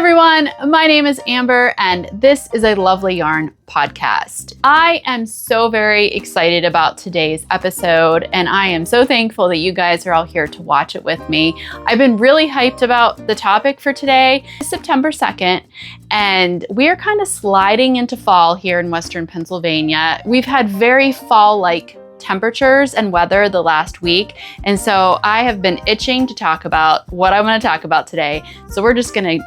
everyone, my name is Amber and this is a Lovely Yarn podcast. I am so very excited about today's episode and I am so thankful that you guys are all here to watch it with me. I've been really hyped about the topic for today. It's September 2nd and we are kind of sliding into fall here in Western Pennsylvania. We've had very fall-like temperatures and weather the last week, and so I have been itching to talk about what I want to talk about today. So we're just gonna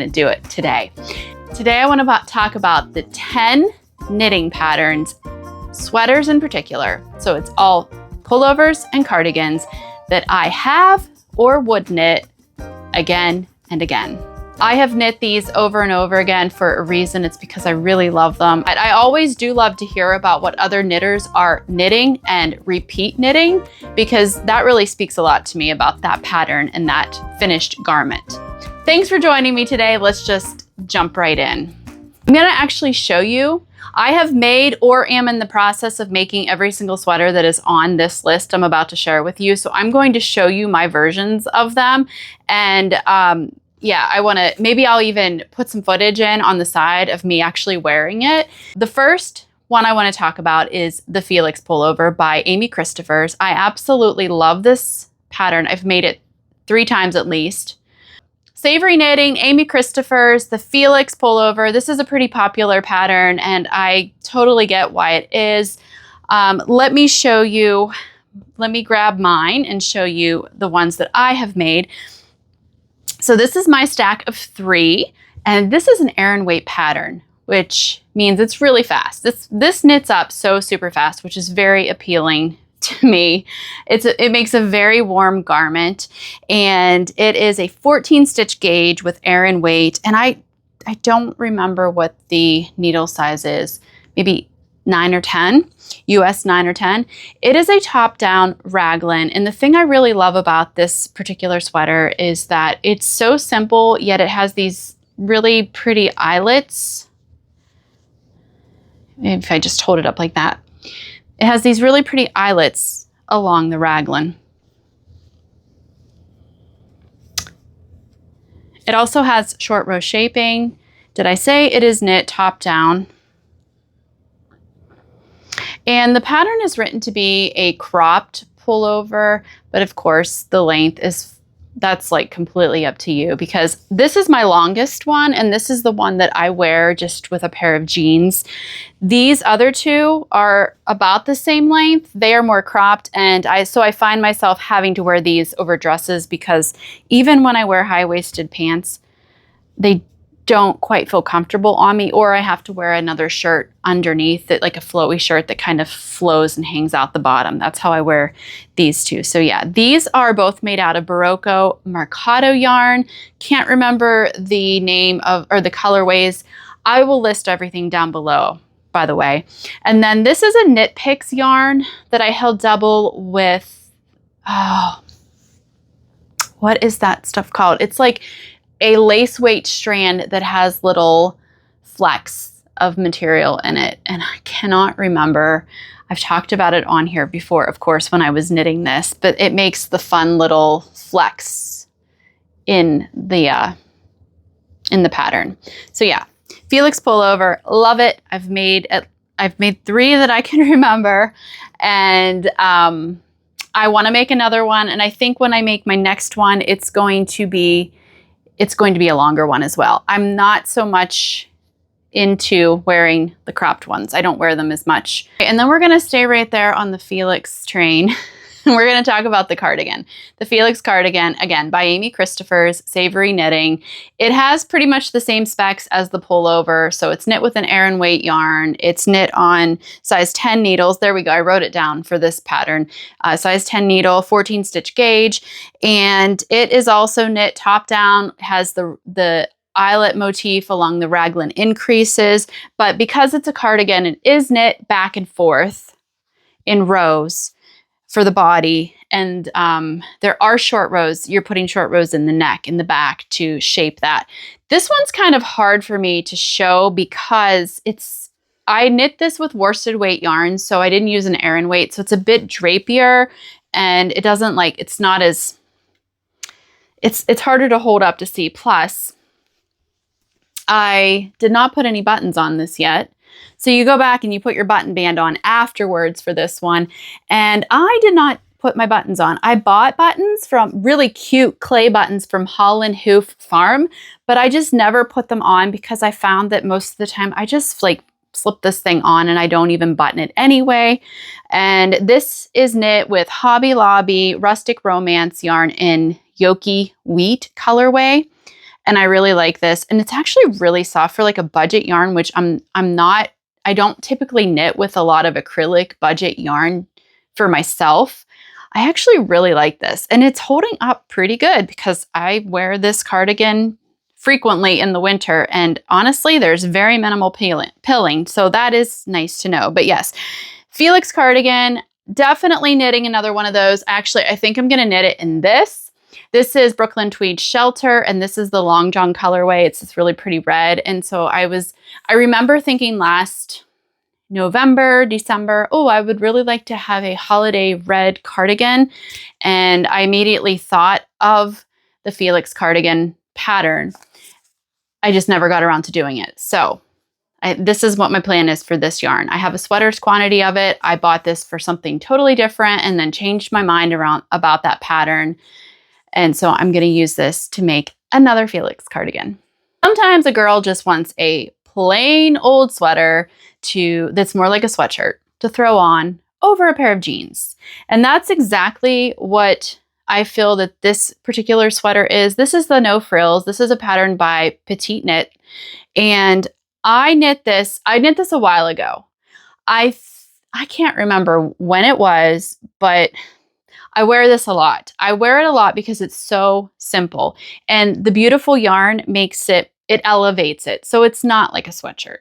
do it today. Today I want to talk about the 10 knitting patterns, sweaters in particular. So it's all pullovers and cardigans that I have or would knit again and again. I have knit these over and over again for a reason. It's because I really love them. I always do love to hear about what other knitters are knitting and repeat knitting, because that really speaks a lot to me about that pattern and that finished garment. Thanks for joining me today. Let's just jump right in. I'm gonna actually show you. I have made or am in the process of making every single sweater that is on this list I'm about to share with you. So I'm going to show you my versions of them. And yeah, maybe I'll even put some footage in on the side of me actually wearing it. The first one I want to talk about is the Felix Pullover by Amy Christophers. I absolutely love this pattern. I've made it 3 times at least. Savory Knitting, Amy Christophers, the Felix Pullover. This is a pretty popular pattern and I totally get why it is. Let me show you, let me grab mine and show you the ones that I have made. So this is my stack of 3, and this is an Aran weight pattern, which means it's really fast. This knits up so super fast, which is very appealing to me. It makes a very warm garment, and it is a 14 stitch gauge with Aran weight, and I don't remember what the needle size is, maybe 9 or 10, US 9 or 10. It is a top-down raglan, and the thing I really love about this particular sweater is that it's so simple, yet it has these really pretty eyelets. If I just hold it up like that. It has these really pretty eyelets along the raglan. It also has short row shaping. Did I say it is knit top-down? And the pattern is written to be a cropped pullover, but of course the length that's like completely up to you, because this is my longest one and this is the one that I wear just with a pair of jeans. These other 2 are about the same length. They are more cropped, and so I find myself having to wear these over dresses, because even when I wear high-waisted pants, they don't quite feel comfortable on me, or I have to wear another shirt underneath it, like a flowy shirt that kind of flows and hangs out the bottom. That's how I wear these 2. So yeah, these are both made out of Berroco Mercado yarn. Can't remember the name of, or the colorways. I will list everything down below, by the way. And then this is a Knit Picks yarn that I held double with, what is that stuff called? It's like a lace weight strand that has little flecks of material in it, and I cannot remember. I've talked about it on here before, of course, when I was knitting this, but it makes the fun little flecks in the pattern. So yeah, Felix Pullover, love it. I've made 3 that I can remember, and I want to make another one, and I think when I make my next one, it's going to be a longer one as well. I'm not so much into wearing the cropped ones. I don't wear them as much. And then we're gonna stay right there on the Felix train. We're gonna talk about the cardigan. The Felix Cardigan, again, by Amy Christophers, Savory Knitting. It has pretty much the same specs as the pullover. So it's knit with an Aran weight yarn. It's knit on size 10 needles. There we go, I wrote it down for this pattern. Size 10 needle, 14 stitch gauge. And it is also knit top down, has the eyelet motif along the raglan increases. But because it's a cardigan, it is knit back and forth in rows for the body, and there are short rows. You're putting short rows in the neck, in the back to shape that. This one's kind of hard for me to show because I knit this with worsted weight yarn, so I didn't use an Aran weight, so it's a bit drapier, and it doesn't it's not as, it's harder to hold up to see. Plus, I did not put any buttons on this yet. So you go back and you put your button band on afterwards for this one. And I did not put my buttons on. I bought buttons from really cute clay buttons from Holland Hoof Farm, but I just never put them on because I found that most of the time I just like slip this thing on and I don't even button it anyway. And this is knit with Hobby Lobby Rustic Romance yarn in Yoki Wheat colorway. And I really like this. And it's actually really soft for like a budget yarn, which I don't typically knit with a lot of acrylic budget yarn for myself. I actually really like this. And it's holding up pretty good because I wear this cardigan frequently in the winter. And honestly, there's very minimal pilling. So that is nice to know. But yes, Felix Cardigan, definitely knitting another one of those. Actually, I think I'm going to knit it in this. This is Brooklyn Tweed Shelter, and this is the Long John colorway. It's this really pretty red. And so I remember thinking last November, December, oh, I would really like to have a holiday red cardigan. And I immediately thought of the Felix Cardigan pattern. I just never got around to doing it. So this is what my plan is for this yarn. I have a sweater's quantity of it. I bought this for something totally different and then changed my mind about that pattern. And so I'm going to use this to make another Felix cardigan. Sometimes a girl just wants a plain old sweater that's more like a sweatshirt to throw on over a pair of jeans. And that's exactly what I feel that this particular sweater is. This is the No Frills. This is a pattern by Petite Knit. And I knit this a while ago. I can't remember when it was, but I wear this a lot. I wear it a lot because it's so simple. And the beautiful yarn it elevates it. So it's not like a sweatshirt.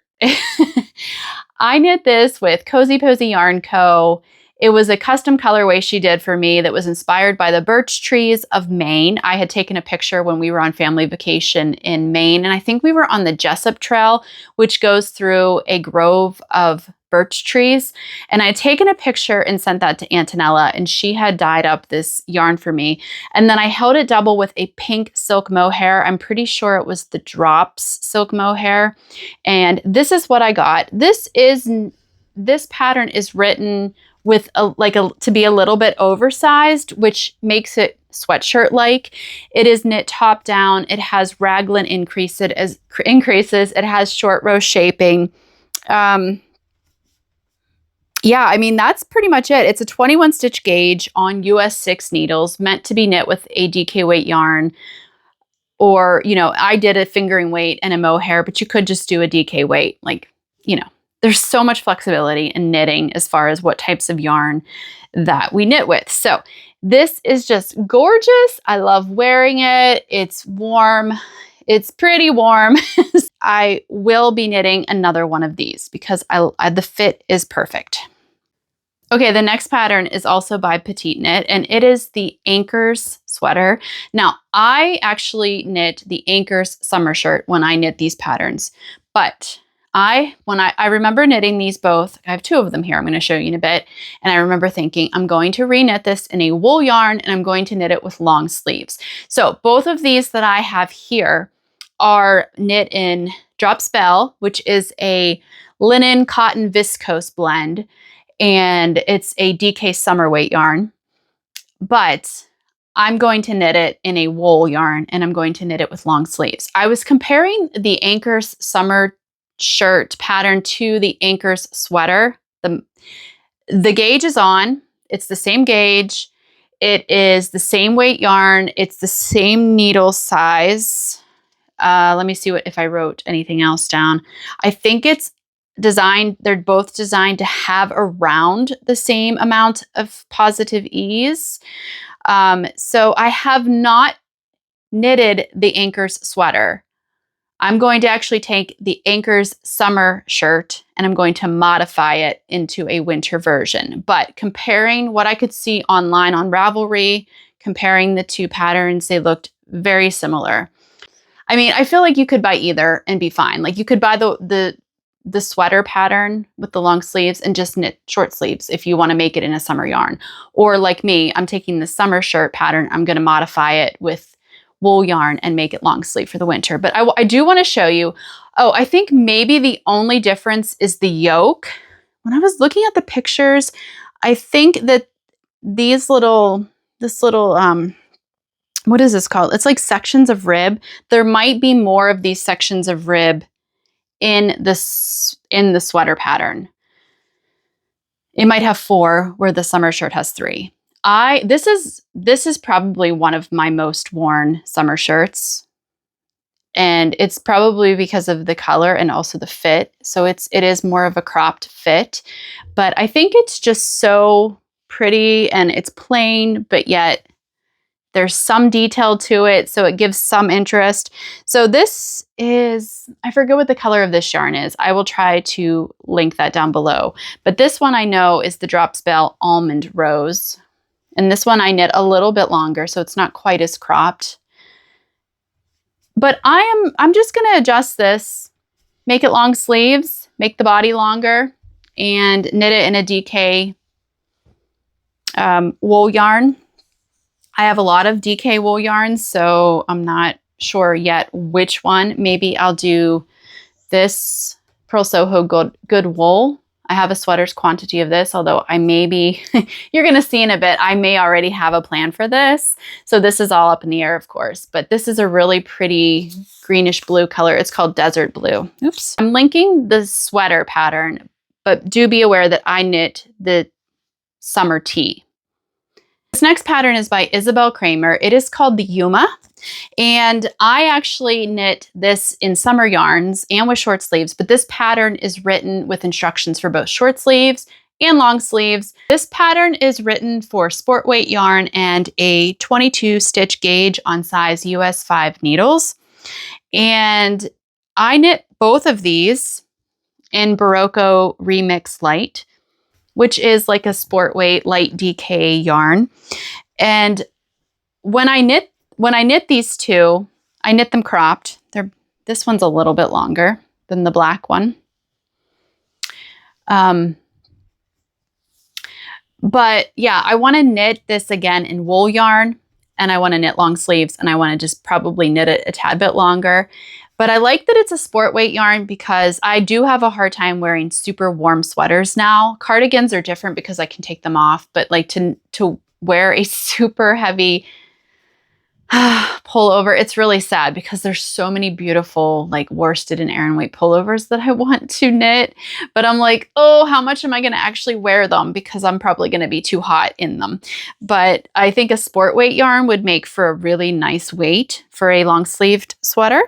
I knit this with Cozy Posy Yarn Co. It was a custom colorway she did for me that was inspired by the birch trees of Maine. I had taken a picture when we were on family vacation in Maine, and I think we were on the Jessup Trail, which goes through a grove of birch trees. And I had taken a picture and sent that to Antonella, and she had dyed up this yarn for me. And then I held it double with a pink silk mohair. I'm pretty sure it was the Drops silk mohair. And this is what I got. This pattern is written with to be a little bit oversized, which makes it sweatshirt-like. It is knit top down. It has raglan increases. It has short row shaping. Yeah, I mean, that's pretty much it. It's a 21 stitch gauge on US 6 needles, meant to be knit with a DK weight yarn. Or, I did a fingering weight and a mohair, but you could just do a DK weight. There's so much flexibility in knitting as far as what types of yarn that we knit with. So this is just gorgeous. I love wearing it. It's warm. It's pretty warm. I will be knitting another one of these because the fit is perfect. Okay, the next pattern is also by Petite Knit, and it is the Anchors sweater. Now, I actually knit the Anchors summer shirt when I knit these patterns, but I remember knitting these both. I have two of them here. I'm going to show you in a bit. And I remember thinking, I'm going to reknit this in a wool yarn, and I'm going to knit it with long sleeves. So both of these that I have here are knit in Drop Spell, which is a linen cotton viscose blend. And it's a DK summer weight yarn. But I'm going to knit it in a wool yarn, and I'm going to knit it with long sleeves. I was comparing the Anchors summer shirt pattern to the Anchors sweater. The gauge is on. It's the same gauge. It is the same weight yarn. It's the same needle size. Let me see if I wrote anything else down. I think it's designed, they're both designed to have around the same amount of positive ease. So I have not knitted the Anchors sweater. I'm going to actually take the Anchors summer shirt and I'm going to modify it into a winter version. But comparing what I could see online on Ravelry, comparing the two patterns, they looked very similar. I mean, I feel like you could buy either and be fine. Like you could buy the sweater pattern with the long sleeves and just knit short sleeves if you want to make it in a summer yarn. Or like me, I'm taking the summer shirt pattern. I'm going to modify it with wool yarn and make it long sleeve for the winter. But I do want to show you, I think maybe the only difference is the yoke. When I was looking at the pictures, I think that this little, what is this called? It's like sections of rib. There might be more of these sections of rib in the sweater pattern. It might have 4 where the summer shirt has 3. This is probably one of my most worn summer shirts. And it's probably because of the color and also the fit. So it is more of a cropped fit, but I think it's just so pretty and it's plain, but yet there's some detail to it, so it gives some interest. So this is, I forget what the color of this yarn is. I will try to link that down below. But this one I know is the Drop Spell Almond Rose. And this one I knit a little bit longer, so it's not quite as cropped. But I'm just gonna adjust this, make it long sleeves, make the body longer, and knit it in a DK wool yarn. I have a lot of DK wool yarns, so I'm not sure yet which one. Maybe I'll do this Pearl Soho Good Wool. I have a sweater's quantity of this, although I may be, you're going to see in a bit, I may already have a plan for this. So this is all up in the air, of course, but this is a really pretty greenish blue color. It's called Desert Blue. Oops. I'm linking the sweater pattern, but do be aware that I knit the summer tee. This next pattern is by Isabel Kramer. It is called the Yuma, and I actually knit this in summer yarns and with short sleeves, but this pattern is written with instructions for both short sleeves and long sleeves. This pattern is written for sport weight yarn and a 22 stitch gauge on size US 5 needles. And I knit both of these in Berroco Remix Light, which is like a sport weight light DK yarn. And when I knit these two, I knit them cropped. This one's a little bit longer than the black one. But yeah, I want to knit this again in wool yarn, and I want to knit long sleeves, and I want to just probably knit it a tad bit longer. But I like that it's a sport weight yarn because I do have a hard time wearing super warm sweaters now. Cardigans are different because I can take them off, but like to wear a super heavy pullover, it's really sad because there's so many beautiful like worsted and Aran weight pullovers that I want to knit, but I'm like, oh, how much am I going to actually wear them because I'm probably going to be too hot in them. But I think a sport weight yarn would make for a really nice weight for a long sleeved sweater.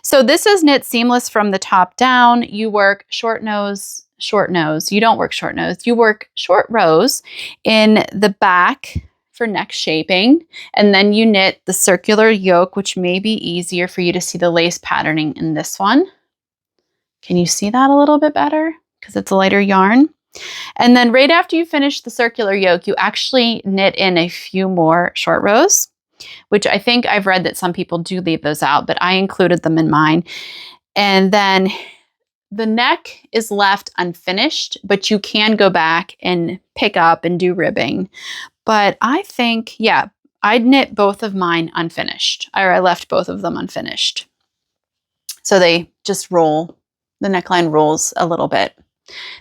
So this is knit seamless from the top down. You work short nose. You don't work short nose. You work short rows in the back for neck shaping, and then you knit the circular yoke, which may be easier for you to see the lace patterning in this one. Can you see that a little bit better? Because it's a lighter yarn. And then right after you finish the circular yoke, you actually knit in a few more short rows, which I think I've read that some people do leave those out, but I included them in mine. And then the neck is left unfinished, but you can go back and pick up and do ribbing. But I think, yeah, I'd knit both of mine unfinished, or I left both of them unfinished. So they just roll, the neckline rolls a little bit.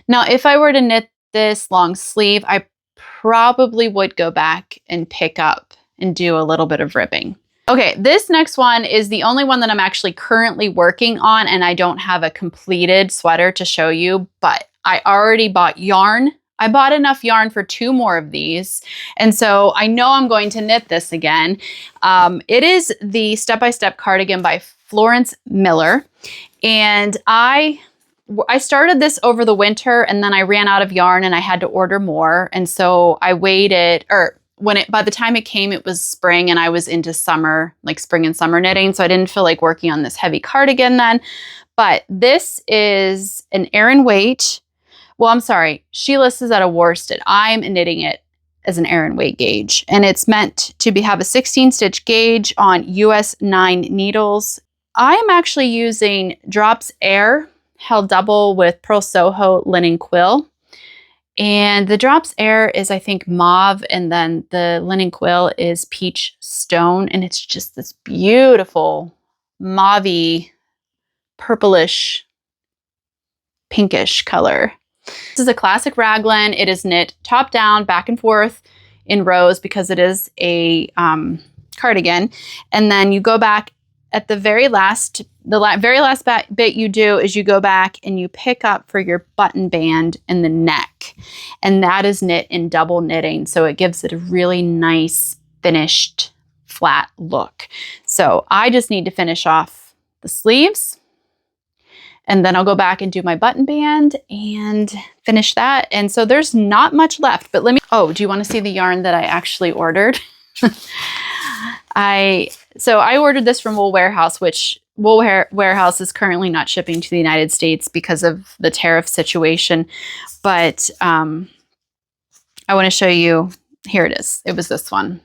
Now, if I were to knit this long sleeve, I probably would go back and pick up and do a little bit of ribbing. Okay, this next one is the only one that I'm actually currently working on, and I don't have a completed sweater to show you, but I already bought yarn. I bought enough yarn for 2 more of these, and so I know I'm going to knit this again. It is the Step by Step Cardigan by Florence Miller, and I started this over the winter, and then I ran out of yarn and I had to order more, and so I waited, by the time it came, it was spring and I was into summer, like spring and summer knitting, so I didn't feel like working on this heavy cardigan then. But this is an Aran weight. Well, I'm sorry, she lists it at a worsted. I'm knitting it as an Aran weight gauge, and it's meant to have a 16 stitch gauge on US 9 needles. I am actually using Drops Air held double with Pearl Soho linen quill, And the Drops Air is, I think, mauve, and then the linen quill is peach stone, and it's just this beautiful mauvey, purplish, pinkish color. This is a classic raglan. It is knit top down, back and forth in rows because it is a cardigan. And then you go back at the very last, very last bit you do is you go back and you pick up for your button band in the neck. And that is knit in double knitting. So it gives it a really nice finished flat look. So I just need to finish off the sleeves. And then I'll go back and do my button band and finish that. And so there's not much left, but oh, do you want to see the yarn that I actually ordered? So I ordered this from Wool Warehouse, which Wool Warehouse is currently not shipping to the United States because of the tariff situation. But I want to show you, here it is. It was this one.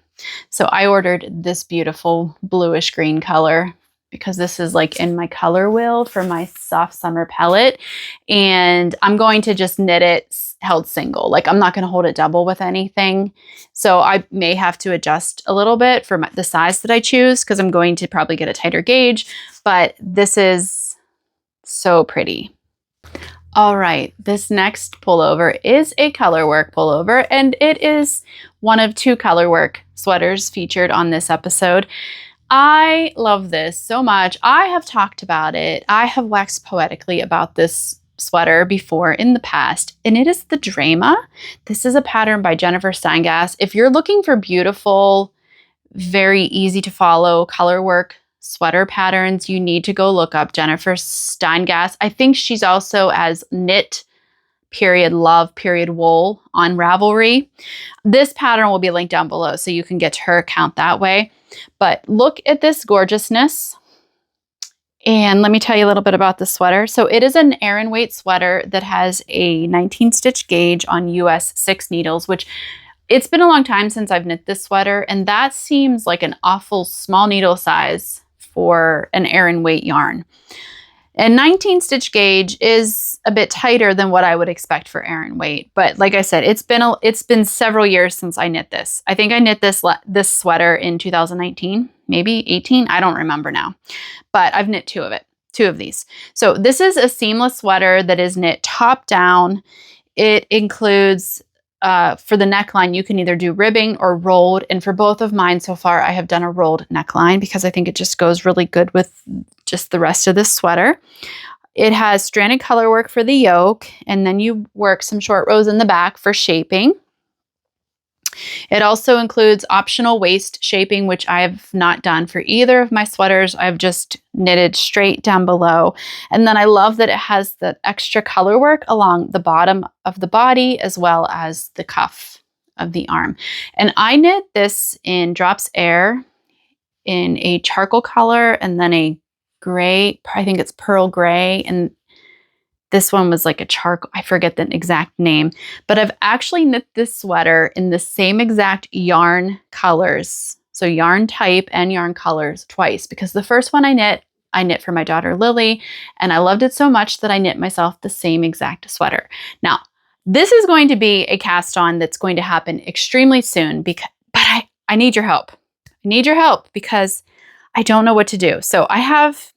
So I ordered this beautiful bluish green color because this is like in my color wheel for my soft summer pellet. And I'm going to just knit it held single. Like I'm not going to hold it double with anything. So I may have to adjust a little bit for the size that I choose because I'm going to probably get a tighter gauge, but this is so pretty. All right, this next pullover is a colorwork pullover, and it is one of 2 colorwork sweaters featured on this episode. I love this so much. I have talked about it. I have waxed poetically about this sweater before in the past, and it is the Dramma. This is a pattern by Jennifer Steingass. If you're looking for beautiful, very easy to follow colorwork sweater patterns, you need to go look up Jennifer Steingass. I think she's also as knit _love _wool on Ravelry. This pattern will be linked down below so you can get to her account that way. But look at this gorgeousness. And let me tell you a little bit about the sweater. So it is an Aran weight sweater that has a 19 stitch gauge on US 6 needles, which it's been a long time since I've knit this sweater. And that seems like an awful small needle size for an Aran weight yarn. And 19 stitch gauge is a bit tighter than what I would expect for Aran weight. But like I said, it's been several years since I knit this. I think I knit this sweater in 2019, maybe 18. I don't remember now, but I've knit 2 of these. So this is a seamless sweater that is knit top down. It includes, for the neckline, you can either do ribbing or rolled. And for both of mine so far, I have done a rolled neckline because I think it just goes really good with just the rest of this sweater. It has stranded color work for the yoke, and then you work some short rows in the back for shaping. It also includes optional waist shaping, which I have not done for either of my sweaters. I've just knitted straight down below. And then I love that it has the extra color work along the bottom of the body as well as the cuff of the arm. And I knit this in Drops Air in a charcoal color and then a gray, I think it's pearl gray, and this one was like a charcoal, I forget the exact name, but I've actually knit this sweater in the same exact yarn colors. So yarn type and yarn colors twice, because the first one I knit for my daughter Lily, and I loved it so much that I knit myself the same exact sweater. Now, this is going to be a cast on that's going to happen extremely soon, but I need your help. I need your help because I don't know what to do. So I have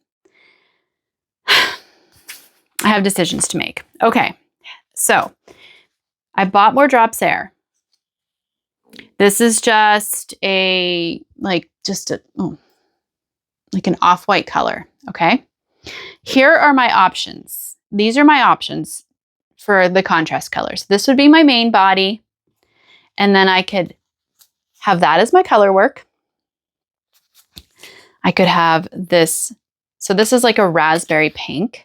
decisions to make. Okay, so I bought more Drops Air. This is just like an off-white color, okay? Here are my options. These are my options for the contrast colors. This would be my main body, and then I could have that as my color work. I could have this, so this is like a raspberry pink.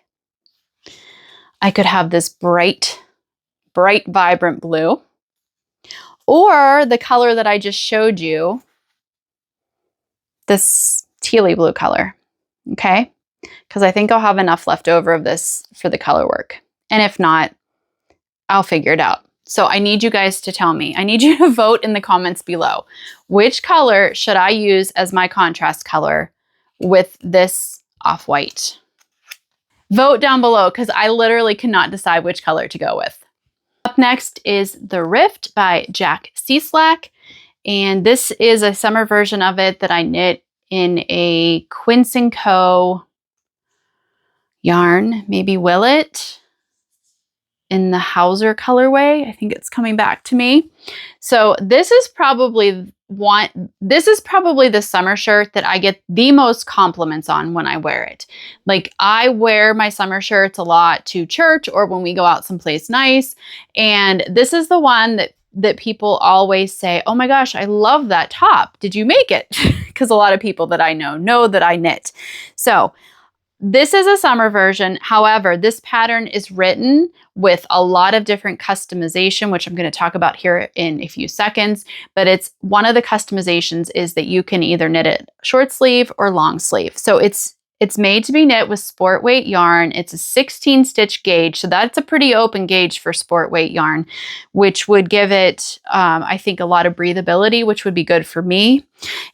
I could have this bright, vibrant blue, or the color that I just showed you, this tealy blue color, okay? Because I think I'll have enough left over of this for the color work. And if not, I'll figure it out. So I need you guys to tell me. I need you to vote in the comments below. Which color should I use as my contrast color with this off-white? Vote down below because I literally cannot decide which color to go with. Up next is The Rift by Jack Cieslak. And this is a summer version of it that I knit in a Quince & Co. yarn, maybe Willet, in the Hauser colorway. I think it's coming back to me. So this is probably the summer shirt that I get the most compliments on when I wear it. Like, I wear my summer shirts a lot to church or when we go out someplace nice. And this is the one that people always say, oh my gosh, I love that top. Did you make it? Because a lot of people that I know that I knit. So this is a summer version. However, this pattern is written with a lot of different customization, which I'm going to talk about here in a few seconds. But it's one of the customizations is that you can either knit it short sleeve or long sleeve. So it's made to be knit with sport weight yarn. It's a 16 stitch gauge. So that's a pretty open gauge for sport weight yarn, which would give it, I think, a lot of breathability, which would be good for me.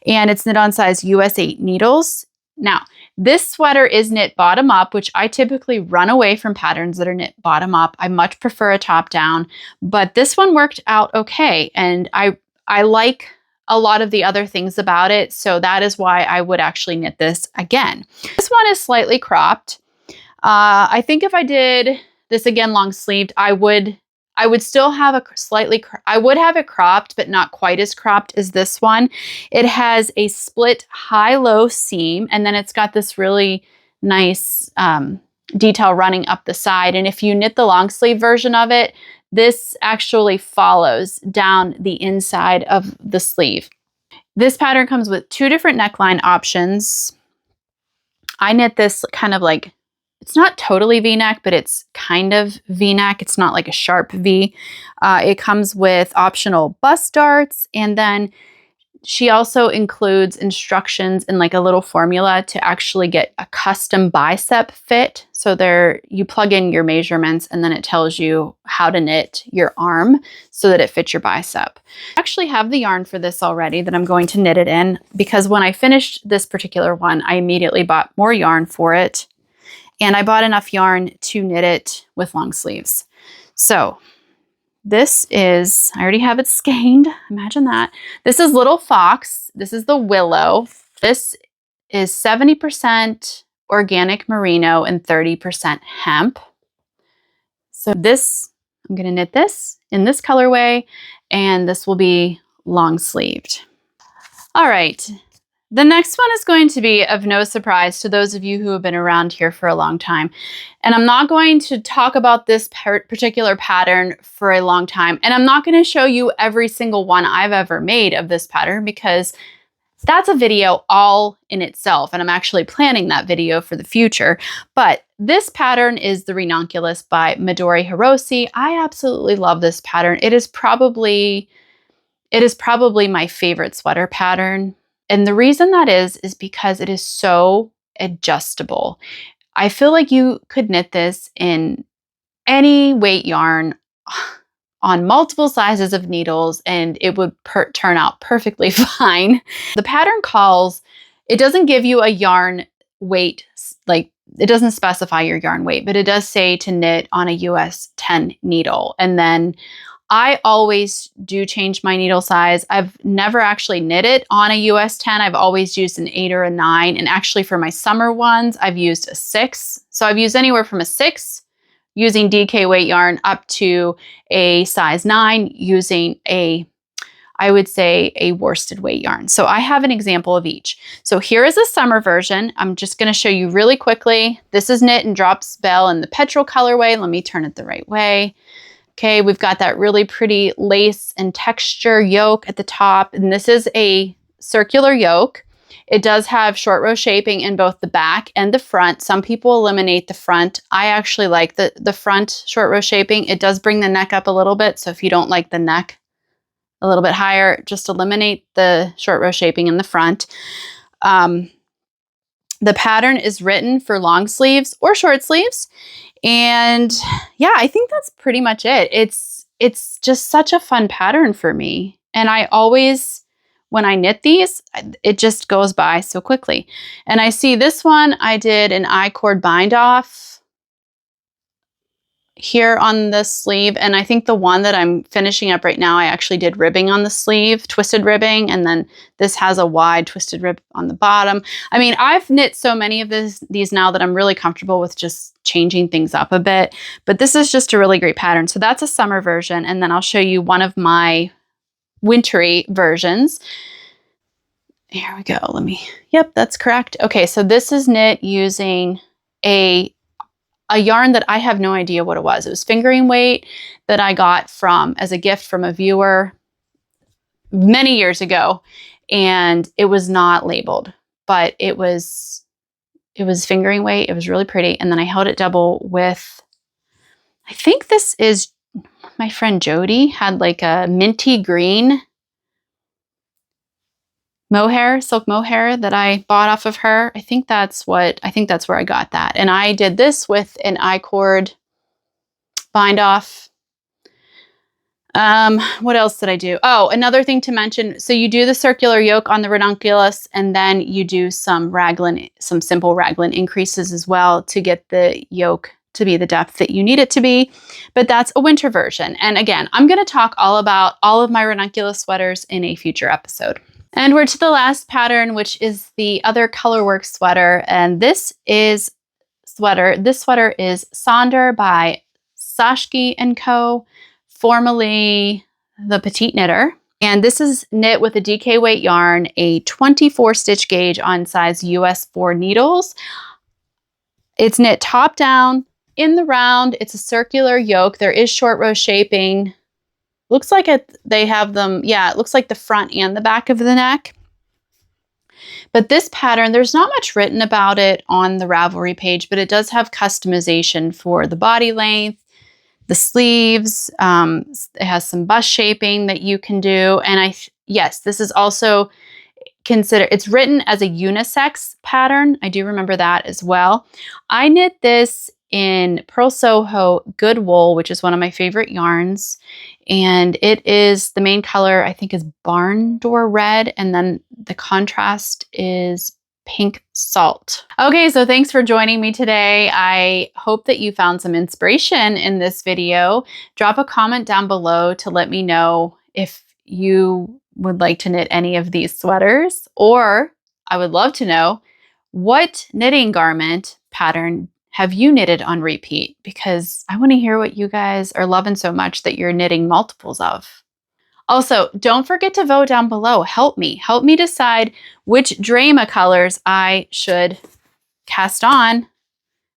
And it's knit on size US 8 needles. Now, this sweater is knit bottom up, which I typically run away from patterns that are knit bottom up. I much prefer a top down, but this one worked out okay. And I like a lot of the other things about it. So that is why I would actually knit this again. This one is slightly cropped. I think if I did this again long sleeved, I would still have I would have it cropped, but not quite as cropped as this one. It has a split high-low seam, and then it's got this really nice detail running up the side. And if you knit the long sleeve version of it, this actually follows down the inside of the sleeve. This pattern comes with 2 different neckline options. I knit this kind of like, it's not totally V-neck, but it's kind of V-neck. It's not like a sharp V. It comes with optional bust darts, and then she also includes instructions and like a little formula to actually get a custom bicep fit. So there you plug in your measurements and then it tells you how to knit your arm so that it fits your bicep. I actually have the yarn for this already that I'm going to knit it in, because when I finished this particular one, I immediately bought more yarn for it. And I bought enough yarn to knit it with long sleeves. So this is, I already have it skeined. Imagine that. This is Little Fox. This is the Willow. This is 70% organic merino and 30% hemp. So this, I'm going to knit this in this colorway, and this will be long sleeved. All right. The next one is going to be of no surprise to those of you who have been around here for a long time. And I'm not going to talk about this particular pattern for a long time. And I'm not going to show you every single one I've ever made of this pattern, because that's a video all in itself. And I'm actually planning that video for the future. But this pattern is the Renonculus by Midori Hirose. I absolutely love this pattern. It is probably my favorite sweater pattern. And the reason that is because it is so adjustable. I feel like you could knit this in any weight yarn on multiple sizes of needles and it would turn out perfectly fine. The pattern calls, it doesn't give you a yarn weight, like it doesn't specify your yarn weight, but it does say to knit on a US 10 needle. And then I always do change my needle size. I've never actually knitted on a US 10. I've always used an 8 or a 9. And actually for my summer ones, I've used a 6. So I've used anywhere from a 6 using DK weight yarn up to a size 9 using I would say a worsted weight yarn. So I have an example of each. So here is a summer version. I'm just going to show you really quickly. This is knit in Drops Bell in the petrol colorway. Let me turn it the right way. Okay, we've got that really pretty lace and texture yoke at the top, and this is a circular yoke. It does have short row shaping in both the back and the front. Some people eliminate the front. I actually like the front short row shaping. It does bring the neck up a little bit, so if you don't like the neck a little bit higher, just eliminate the short row shaping in the front. The pattern is written for long sleeves or short sleeves. And yeah, I think that's pretty much it. It's just such a fun pattern for me. And I always, when I knit these, it just goes by so quickly. And I see this one, I did an I-cord bind off here on the sleeve, and I think the one that I'm finishing up right now, I actually did ribbing on the sleeve, twisted ribbing, and then this has a wide twisted rib on the bottom. I mean, I've knit so many of these now that I'm really comfortable with just changing things up a bit, but this is just a really great pattern. So that's a summer version, and then I'll show you one of my wintry versions. Here we go. Yep, that's correct. Okay, so this is knit using a yarn that I have no idea what it was. It was fingering weight that I got as a gift from a viewer many years ago, and it was not labeled, but it was fingering weight. It was really pretty, and then I held it double with, I think this is, my friend Jody had like a minty green mohair, silk mohair that I bought off of her. I think that's where I got that. And I did this with an I-cord bind off. What else did I do? Oh, another thing to mention. So you do the circular yoke on the Renonculus, and then you do some simple raglan increases as well to get the yoke to be the depth that you need it to be. But that's a winter version. And again, I'm going to talk all about all of my Renonculus sweaters in a future episode. And we're to the last pattern, which is the other colorwork sweater. And this sweater is Sonder by Sashki & Co., formerly the Petite Knitter. And this is knit with a DK weight yarn, a 24 stitch gauge on size US 4 needles. It's knit top down in the round. It's a circular yoke. There is short row shaping. Looks like they have them, yeah, it looks like the front and the back of the neck. But this pattern, there's not much written about it on the Ravelry page, but it does have customization for the body length, the sleeves. It has some bust shaping that you can do. And yes, this is also it's written as a unisex pattern. I do remember that as well. I knit this in Pearl Soho Good Wool, which is one of my favorite yarns. And it is, the main color, I think, is Barn Door Red. And then the contrast is Pink Salt. Okay, so thanks for joining me today. I hope that you found some inspiration in this video. Drop a comment down below to let me know if you would like to knit any of these sweaters, or I would love to know what knitting garment pattern have you knitted on repeat, because I want to hear what you guys are loving so much that you're knitting multiples of. Also, don't forget to vote down below. Help me decide which Dramma colors I should cast on.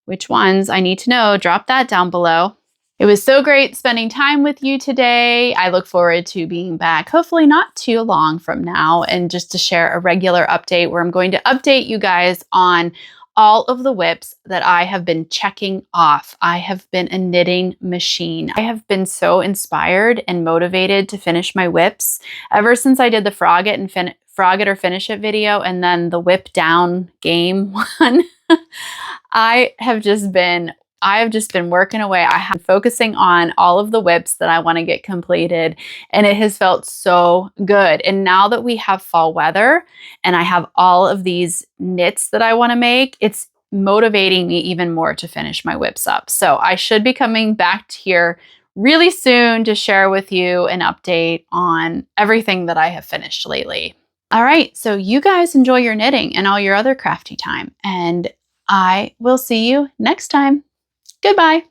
Which ones I need to know. Drop that down below. It was so great spending time with you today. I look forward to being back, hopefully not too long from now, and just to share a regular update where I'm going to update you guys on all of the whips that I have been checking off. I have been a knitting machine. I have been so inspired and motivated to finish my whips ever since I did the frog it or finish it video, and then the whip down game one. I have just been working away. I have been focusing on all of the whips that I want to get completed, and it has felt so good. And now that we have fall weather and I have all of these knits that I want to make, it's motivating me even more to finish my whips up. So I should be coming back here really soon to share with you an update on everything that I have finished lately. All right, so you guys enjoy your knitting and all your other crafty time, and I will see you next time. Goodbye.